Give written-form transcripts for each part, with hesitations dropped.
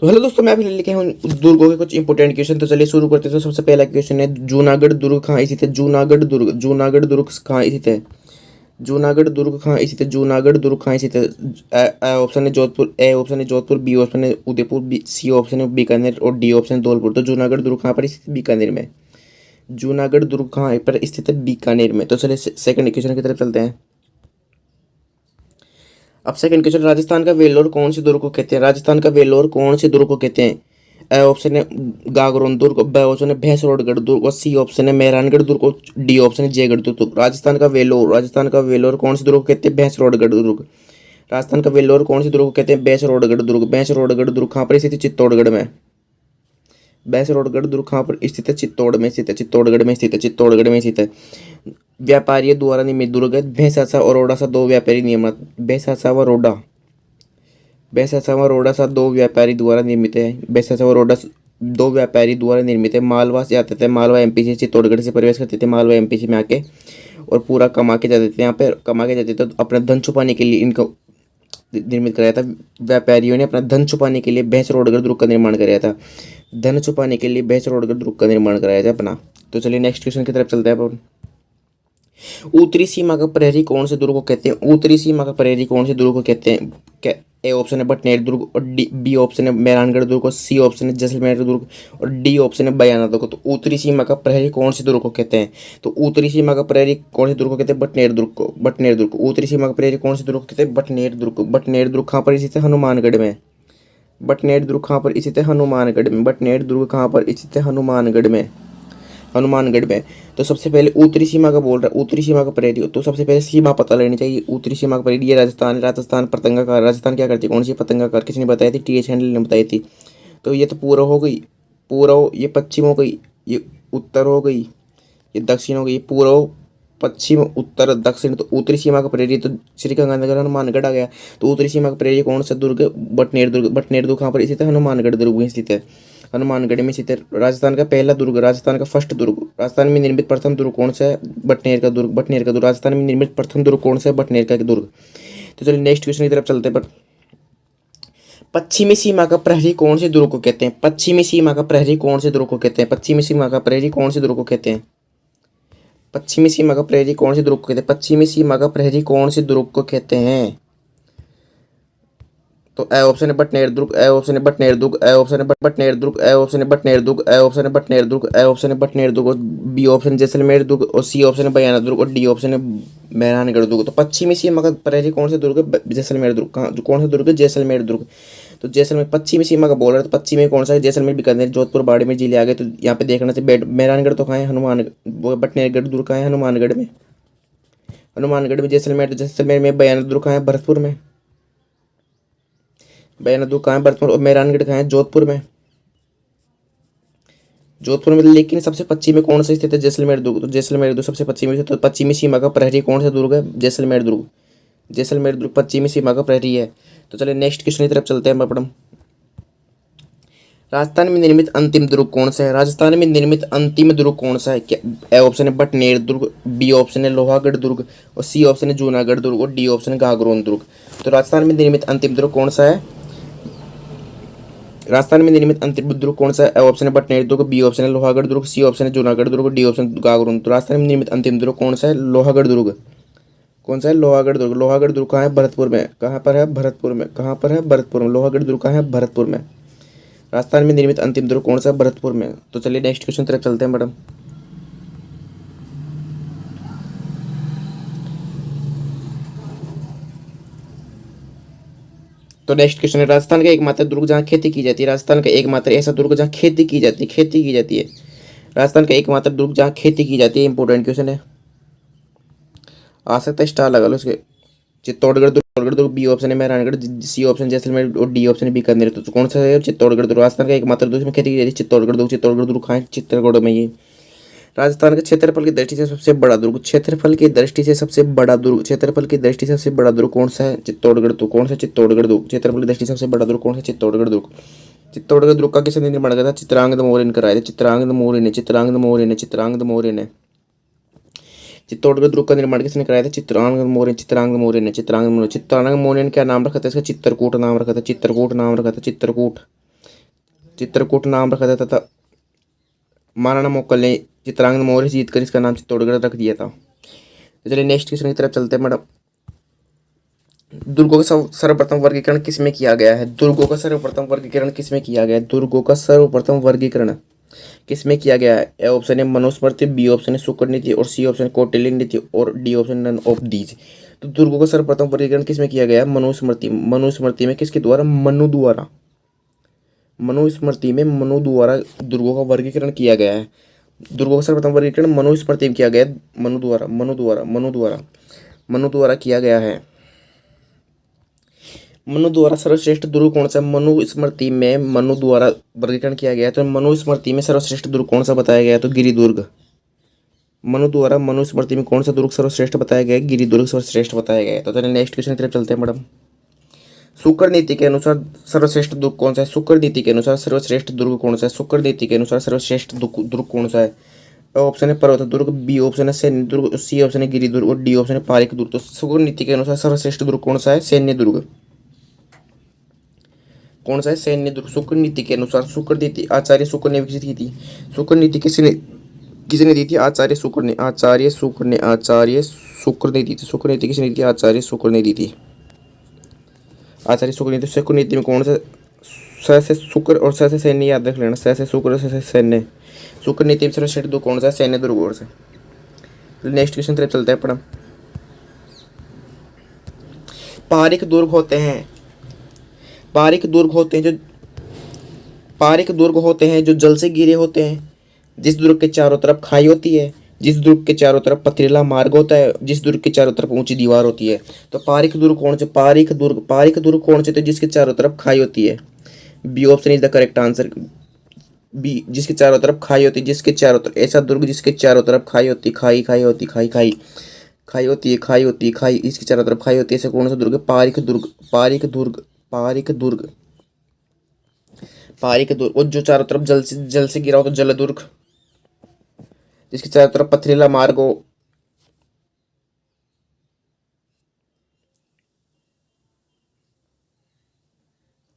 तो हेलो दोस्तों, मैं अभी लेके हूँ दुर्गों के कुछ इंपोर्टेंट क्वेश्चन। तो चलिए शुरू करते हैं। तो सबसे पहला क्वेश्चन है, जूनागढ़ दुर्ग कहाँ स्थित है? जूनागढ़ दुर्ग कहाँ स्थित है? जूनागढ़ दुर्ग कहाँ स्थित है? जूनागढ़ दुर्ग कहाँ स्थित है? ऑप्शन है जोधपुर, ए ऑप्शन है जोधपुर, बी ऑप्शन है उदयपुर, बी सी ऑप्शन है बीकानेर और डी ऑप्शन है धौलपुर। तो जूनागढ़ दुर्ग कहाँ पर स्थित है? बीकानेर में। जूनागढ़ दुर्ग कहाँ पर स्थित है? बीकानेर में। तो चलिए सेकंड क्वेश्चन की तरफ चलते हैं। अब सेकंड क्वेश्चन, राजस्थान का वेलोर कौन से दुर्ग को कहते हैं? राजस्थान का वेलोर कौन से दुर्ग को कहते हैं? ए ऑप्शन है गागरोन दुर्ग, बी ऑप्शन है भैंसरोडगढ़ दुर्ग और सी ऑप्शन है मेहरानगढ़ दुर्ग और डी ऑप्शन है जयगढ़ दुर्ग। तो राजस्थान का वेलोर कौन से दुर्ग को कहते हैं? भैंसरोडगढ़ दुर्ग। राजस्थान का वेलोर कौन से दुर्ग को कहते हैं? भैंसरोडगढ़ दुर्ग। भैंसरोडगढ़ दुर्ग कहाँ पर स्थित है? चित्तौड़गढ़ में। भैंसरोडगढ़ दुर्ग कहाँ पर स्थित है? चित्तौड़ में स्थित है। चित्तौड़गढ़ में स्थित है। व्यापारियों द्वारा निर्मित दुर्ग है। भैंसासा और रोडासा दो व्यापारी नियमित। भैंसासा व रोडासा दो व्यापारी द्वारा निर्मित है। भैंसासा व रोडासा दो व्यापारी द्वारा निर्मित है। मालवा से आते थे, मालवा एमपी से चित्तौड़गढ़ से प्रवेश करते थे। मालवा एमपी से में आके और पूरा कमा के जाते थे। यहाँ पे कमा के जाते थे तो अपना धन छुपाने के लिए इनको निर्मित कराया था। व्यापारियों ने अपना धन छुपाने के लिए भैंसरोडगढ़ दुर्ग का निर्माण कराया था। धन छुपाने के लिए भैंसरोडगढ़ दुर्ग का निर्माण कराया था अपना। तो चलिए नेक्स्ट क्वेश्चन की तरफ चलते हैं अपन। उत्तरी सीमा का प्रहरी कौन से दुर्ग को कहते हैं? उत्तरी सीमा का प्रहरी कौन से दुर्ग को कहते हैं? ए ऑप्शन है बटनेर दुर्ग और डी बी ऑप्शन है मेहरानगढ़ दुर्ग और सी ऑप्शन है जैसलमेर दुर्ग और डी ऑप्शन है बयाना दुर्ग। तो उत्तरी सीमा का प्रहरी कौन से दुर्ग को कहते हैं? तो उत्तरी सीमा का प्रहरी कौन से दुर्ग को कहते हैं? बटनेर दुर्ग को। उत्तरी सीमा का प्रहरी कौन से दुर्ग को कहते हैं? बटनेर दुर्ग को। बटनेर दुर्ग कहाँ पर स्थित है? हनुमानगढ़ में। बटनेर दुर्ग कहाँ पर स्थित है? हनुमानगढ़ में। बटनेर दुर्ग कहाँ पर स्थित है? हनुमानगढ़ में। तो सबसे पहले उत्तरी सीमा का बोल रहा है, उत्तरी सीमा का प्रहरी। तो सबसे पहले सीमा पता लेनी चाहिए। उत्तरी सीमा का प्रहरी ये राजस्थान पतंगाकार। राजस्थान क्या करती है? कौन सी पतंगाकार? किसने बताई थी? टी एच हैंडल ने बताई थी। तो ये तो पूर्व हो गई, ये पश्चिम हो गई, ये उत्तर हो गई, ये दक्षिण हो गई। पूर्व पश्चिम उत्तर दक्षिण। तो उत्तरी सीमा का प्रहरी तो श्रीगंगानगर हनुमानगढ़ आ गया। तो उत्तरी सीमा का प्रहरी कौन सा दुर्ग? बटनेर दुर्ग। बटनेर दुर्ग कहाँ पर स्थित है? हनुमानगढ़ दुर्ग में स्थित है। हनुमानगढ़ में स्थित है। राजस्थान का पहला दुर्ग, राजस्थान का फर्स्ट दुर्ग, राजस्थान में निर्मित प्रथम दुर्ग कौन सा है? बटनेर का दुर्ग। राजस्थान में निर्मित प्रथम दुर्ग कौन सा है? बटनेर का दुर्ग। तो चलिए नेक्स्ट क्वेश्चन की तरफ चलते हैं। पश्चिमी सीमा का प्रहरी कौन से दुर्ग को कहते हैं? पश्चिमी सीमा का प्रहरी कौन से दुर्ग को कहते हैं? पश्चिमी सीमा का प्रहरी कौन से दुर्ग को कहते हैं? पश्चिमी सीमा का प्रहरी कौन से दुर्ग को कहते हैं? पश्चिमी सीमा का प्रहरी कौन से दुर्ग को कहते हैं? तो ए ऑप्शन है बटनेर दुर्ग, ए ऑप्शन है बटनेर दुर्ग, ए ऑप्शन है बटनेर दुर्ग, ए ऑप्शन है बटनेर दुर्ग, ए ऑप्शन है बटनेर दुर्ग, ए ऑप्शन है बटनेर दुर्ग और बी ऑप्शन जैसलमेर दुर्ग और सी ऑप्शन है बयाना दुर्ग और डी ऑप्शन है मेहरानगढ़ दुर्ग। तो पश्चिमी सीमा का प्रहरी कौन सा दुर्ग है? जैसलमेर दुर्ग। कहाँ जो कौन सा दुर्ग है? जैसलमेर दुर्ग। तो जैसलमेर पश्चिमी सीमा का बोल रहा है। तो पश्चिमी कौन सा है? जैसलमेर, बीकानेर, जोधपुर, बाड़मेर जिले आ गए। तो यहाँ पे देखना चाहिए मेहरानगढ़ तो कहाँ है? बटनेरगढ़ दुर्ग कहाँ है? हनुमानगढ़ में। जैसलमेर में बयाना दुर्ग कहाँ है? भरतपुर में। बयाना दुर्ग कहाँ है? भरतपुर। और मेहरानगढ़ कहाँ है? जोधपुर में। लेकिन सबसे पश्चिम में कौन सा स्थित है? जैसलमेर दुर्ग। तो जैसलमेर दुर्ग सबसे पश्चिमी में। तो पश्चिमी सीमा का प्रहरी कौन सा दुर्ग है? जैसलमेर दुर्ग। पश्चिमी सीमा का प्रहरी है। तो चलिए नेक्स्ट क्वेश्चन की तरफ चलते हैं मैडम। राजस्थान में निर्मित अंतिम दुर्ग कौन सा है? राजस्थान में निर्मित अंतिम दुर्ग कौन सा है? क्या ए ऑप्शन है बटनेर दुर्ग, बी ऑप्शन है लोहागढ़ दुर्ग और सी ऑप्शन है जूनागढ़ दुर्ग और डी ऑप्शन है गागरोन दुर्ग। तो राजस्थान में निर्मित अंतिम दुर्ग कौन सा है? राजस्थान में निर्मित अंतिम दुर्ग कौन सा है? ऑप्शन है बटनेर दुर्ग, बी ऑप्शन है लोहागढ़ दुर्ग, सी ऑप्शन है जूनागढ़ दुर्ग, डी ऑप्शन गागरोन। तो राजस्थान में निर्मित अंतिम दुर्ग कौन सा है? लोहागढ़ दुर्ग। कौन सा है? लोहागढ़ दुर्ग। लोहागढ़ दुर्ग कहाँ है? भरतपुर में। कहाँ पर है? भरतपुर में। कहाँ पर है? भरतपुर में। लोहागढ़ दुर्ग कहाँ है? भरतपुर में। राजस्थान में निर्मित अंतिम दुर्ग कौन सा है? भरतपुर में। तो चलिए नेक्स्ट क्वेश्चन तरफ चलते हैं मैडम। तो नेक्स्ट क्वेश्चन है, राजस्थान का एकमात्र दुर्ग जहाँ खेती की जाती है। राजस्थान का एकमात्र ऐसा दुर्ग जहाँ खेती की जाती है। राजस्थान का एकमात्र दुर्ग जहाँ खेती की जाती है। इंपोर्टेंट क्वेश्चन है, आ सकता है स्टार लगा लो उसके। चित्तौड़गढ़ दुर्ग, बी ऑप्शन है मेहरानगढ़, सी ऑप्शन जैसलमेर और डी ऑप्शन है बीकानेर। तो कौन सा है? चित्तौड़गढ़ दुर्ग। राजस्थान का एकमात्र दुर्ग में खेती की जाती है। चित्तौड़गढ़ दुर्ग कहाँ है? चित्तौड़गढ़ में। ये राजस्थान के क्षेत्रफल की दृष्टि से सबसे बड़ा दुर्ग। क्षेत्रफल की दृष्टि से सबसे बड़ा दुर्ग कौन सा है? चित्तौड़गढ़। तो कौन सा? चित्तौड़गढ़ दुर्ग। क्षेत्रफल की दृष्टि से सबसे बड़ा दुर्ग कौन सा? चित्तौड़गढ़ दुर्ग। चित्तौड़गढ़ दुर्ग का किसने निर्माण किया था? चित्रांगद मौर्य ने कराया था। चित्रांगद मौर्य ने चित्तौड़गढ़ दुर्ग का निर्माण किसने कराया था? चित्रांगद मौर्य ने क्या नाम रखा था इसका? चित्रकूट नाम रखा था। चित्रकूट। चित्रकूट नाम रखा था तथा महाराणा मोकल ने चित्रांगद मौर्य जीत कर इसका नाम चित्तौड़गढ़ रख दिया था। तो चलिए नेक्स्ट क्वेश्चन की तरफ चलते हैं मैडम। दुर्गों का सर्वप्रथम वर्गीकरण किसमें किया गया है? दुर्गों का सर्वप्रथम वर्गीकरण किसमें किया गया है? दुर्गों का सर्वप्रथम वर्गीकरण किसमें किया गया है? ए ऑप्शन है मनुस्मृति, बी ऑप्शन है शुक्र नीति और सी ऑप्शन कौटिल्य नीति और D option none of these. तो दुर्गों का सर्वप्रथम वर्गीकरण किसमें किया गया है? मनुस्मृति। मनुस्मृति में किसके द्वारा? मनु द्वारा। मनुस्मृति में मनु द्वारा दुर्गों का वर्गीकरण किया गया है। दुर्गों का सर्वप्रथम वर्गीकरण मनुस्मृति में किया गया है, मनु द्वारा किया गया है। मनु द्वारा सर्वश्रेष्ठ दुर्ग कौन सा? मनुस्मृति में मनु द्वारा वर्गीकरण किया गया है। तो मनुस्मृति में सर्वश्रेष्ठ दुर्ग कौन सा बताया गया है? तो गिरिदुर्ग। मनु द्वारा मनुस्मृति में कौन सा दुर्ग सर्वश्रेष्ठ बताया गया है? गिरिदुर्ग सर्वश्रेष्ठ बताया गया है। तो चलिए नेक्स्ट क्वेश्चन की तरफ चलते हैं मैडम। शुक्र नीति के अनुसार सर्वश्रेष्ठ दुर्ग कौन सा है? शुक्र नीति के अनुसार सर्वश्रेष्ठ दुर्ग कौन सा है? शुक्र नीति के अनुसार सर्वश्रेष्ठ दुर्ग कौन सा है? ऑप्शन है पर्वत दुर्ग, बी ऑप्शन है सैन्य दुर्ग, सी ऑप्शन है गिरि दुर्ग और डी ऑप्शन है पारिक दुर्ग। तो शुक्र नीति के अनुसार सर्वश्रेष्ठ दुर्ग कौन सा है? सैन्य दुर्ग। कौन सा है? सैन्य दुर्ग। शुक्र नीति के अनुसार, शुक्र नीति आचार्य शुक्र ने विकसित की थी। शुक्र नीति किसने दी थी? आचार्य शुक्र ने दी थी। शुक्र नीति किसने दी थी? आचार्य शुक्र ने दी थी। आचार्य शुक्र नीति। शुक्र नीति में कौन सा? स से शुक्र और स से सैन्य याद रख लेना। स से शुक्र और स से सैन्य। शुक्र नीति में सर्वश्रेष्ठ दुर्ग कौन सा है? सैन्य दुर्ग। और से नेक्स्ट क्वेश्चन तरफ चलते हैं पढ़ा। पारिक दुर्ग होते हैं जो जल से घिरे होते हैं, जिस दुर्ग के चारों तरफ खाई होती है, जिस दुर्ग के चारों तरफ पथरीला मार्ग होता है, जिस दुर्ग के चारों तरफ ऊंची दीवार होती है। तो पारिक दुर्ग कौन से? पारिक दुर्ग कौन से? तो जिसके चारों तरफ खाई होती है। B option is the correct answer. B, जिसके चारों तरफ खाई होती है, जिसके चारों तरफ, ऐसा दुर्ग जिसके चारों तरफ खाई होती, खाई होती है, इसके चारों तरफ खाई होती है, ऐसा कौन सा दुर्ग है? पारिक दुर्ग। और जो चारों तरफ जल से गिरा हो तो जल दुर्ग, जिसके चारों तरफ पथरीला मार्ग हो।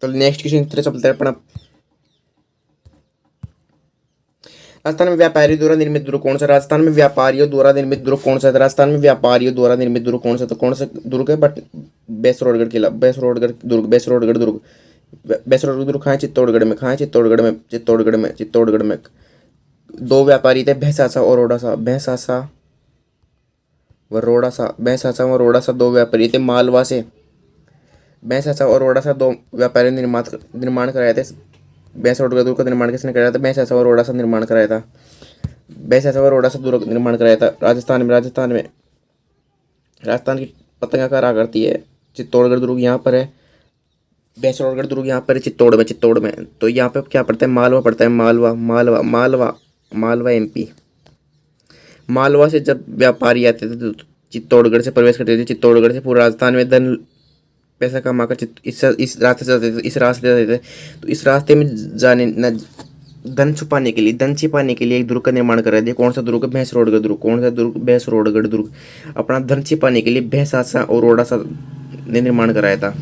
तो नेक्स्ट क्वेश्चन की तरफ चलते हैं अपना। राजस्थान में व्यापारियों द्वारा निर्मित दुर्ग कौन सा? राजस्थान में व्यापारियों द्वारा निर्मित दुर्ग कौन सा? राजस्थान में व्यापारियों द्वारा निर्मित दुर्ग कौन सा? तो कौन सा दुर्ग है? बट बेसरोडगढ़ किला, बेसरोडगढ़ दुर्ग कहाँ है? चित्तौड़गढ़ में। दो व्यापारी थे, भैंसासा और रोडासा दो व्यापारी थे मालवा से। भैंसासा और रोडासा दो व्यापारी निर्माण कराए थे। बेसरोडगढ़ दुर्ग का निर्माण किसने कराया था? भैंसासा और रोडासा निर्माण कराया था। दुर्ग निर्माण कराया था राजस्थान की पतंगाकार आकृति है। चित्तौड़गढ़ दुर्ग यहाँ पर है, बेसरोडगढ़ दुर्ग यहाँ पर है चित्तौड़ में। तो यहाँ पे क्या पड़ता है? मालवा पड़ता है। मालवा एमपी। मालवा से जब व्यापारी आते थे तो चित्तौड़गढ़ से प्रवेश करते थे। चित्तौड़गढ़ से पूरे राजस्थान में धन पैसा कमाकर इस रास्ते से जाते थे। तो इस रास्ते में जाने न धन छिपाने के लिए एक दुर्ग का निर्माण कर रहे थे। कौन सा दुर्ग है? भैंसरोडगढ़ दुर्ग। कौन सा दुर्ग? भैंसरोडगढ़ दुर्ग। अपना धन छिपाने के लिए भैंसासा और रोडासा ने निर्माण कराया था।